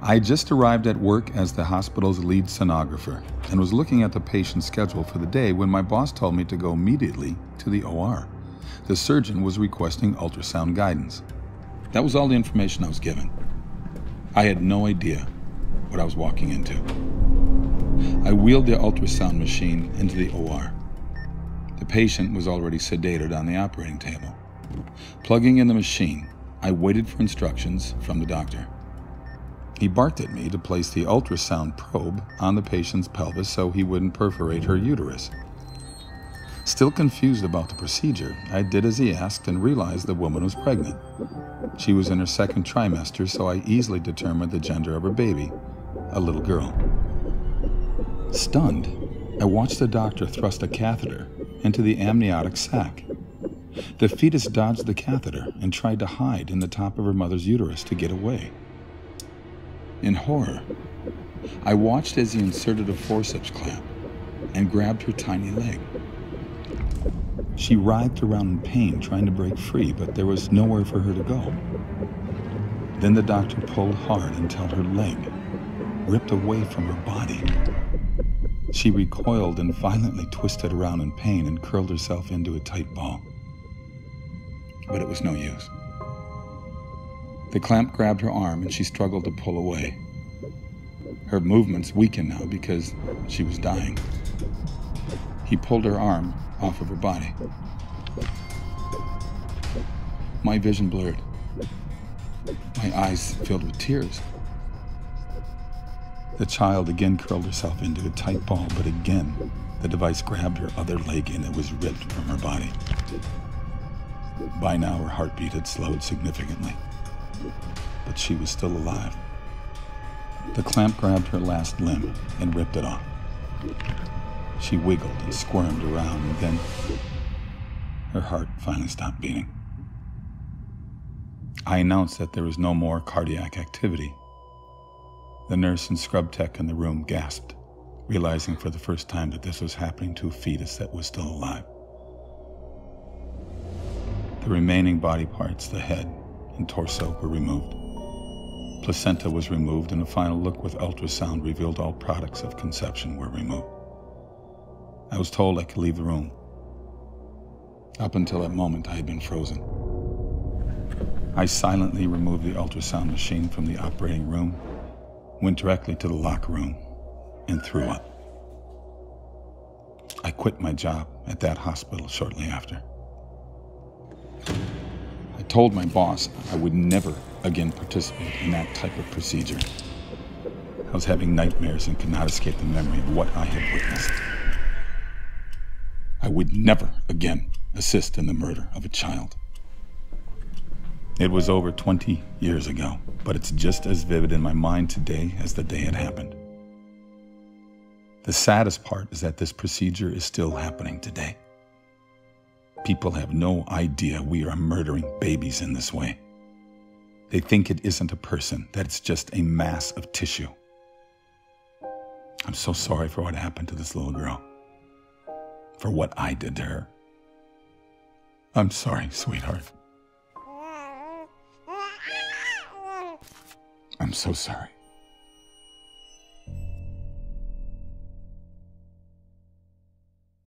I had just arrived at work as the hospital's lead sonographer and was looking at the patient's schedule for the day when my boss told me to go immediately to the OR. The surgeon was requesting ultrasound guidance. That was all the information I was given. I had no idea what I was walking into. I wheeled the ultrasound machine into the OR. The patient was already sedated on the operating table. Plugging in the machine, I waited for instructions from the doctor. He barked at me to place the ultrasound probe on the patient's pelvis so he wouldn't perforate her uterus. Still confused about the procedure, I did as he asked and realized the woman was pregnant. She was in her second trimester, so I easily determined the gender of her baby, a little girl. Stunned, I watched the doctor thrust a catheter into the amniotic sac. The fetus dodged the catheter and tried to hide in the top of her mother's uterus to get away. In horror, I watched as he inserted a forceps clamp and grabbed her tiny leg. She writhed around in pain, trying to break free, but there was nowhere for her to go. Then the doctor pulled hard until her leg ripped away from her body. She recoiled and violently twisted around in pain and curled herself into a tight ball. But it was no use. The clamp grabbed her arm and she struggled to pull away. Her movements weakened now because she was dying. He pulled her arm off of her body. My vision blurred. My eyes filled with tears. The child again curled herself into a tight ball, but again, the device grabbed her other leg and it was ripped from her body. By now, her heartbeat had slowed significantly, but she was still alive. The clamp grabbed her last limb and ripped it off. She wiggled and squirmed around, and then her heart finally stopped beating. I announced that there was no more cardiac activity. The nurse and scrub tech in the room gasped, realizing for the first time that this was happening to a fetus that was still alive. The remaining body parts, the head and torso, were removed. Placenta was removed, and a final look with ultrasound revealed all products of conception were removed. I was told I could leave the room. Up until that moment, I had been frozen. I silently removed the ultrasound machine from the operating room, went directly to the locker room, and threw up. I quit my job at that hospital shortly after. I told my boss I would never again participate in that type of procedure. I was having nightmares and could not escape the memory of what I had witnessed. I would never again assist in the murder of a child. It was over 20 years ago, but it's just as vivid in my mind today as the day it happened. The saddest part is that this procedure is still happening today. People have no idea we are murdering babies in this way. They think it isn't a person, that it's just a mass of tissue. I'm so sorry for what happened to this little girl, for what I did to her. I'm sorry, sweetheart. I'm so sorry.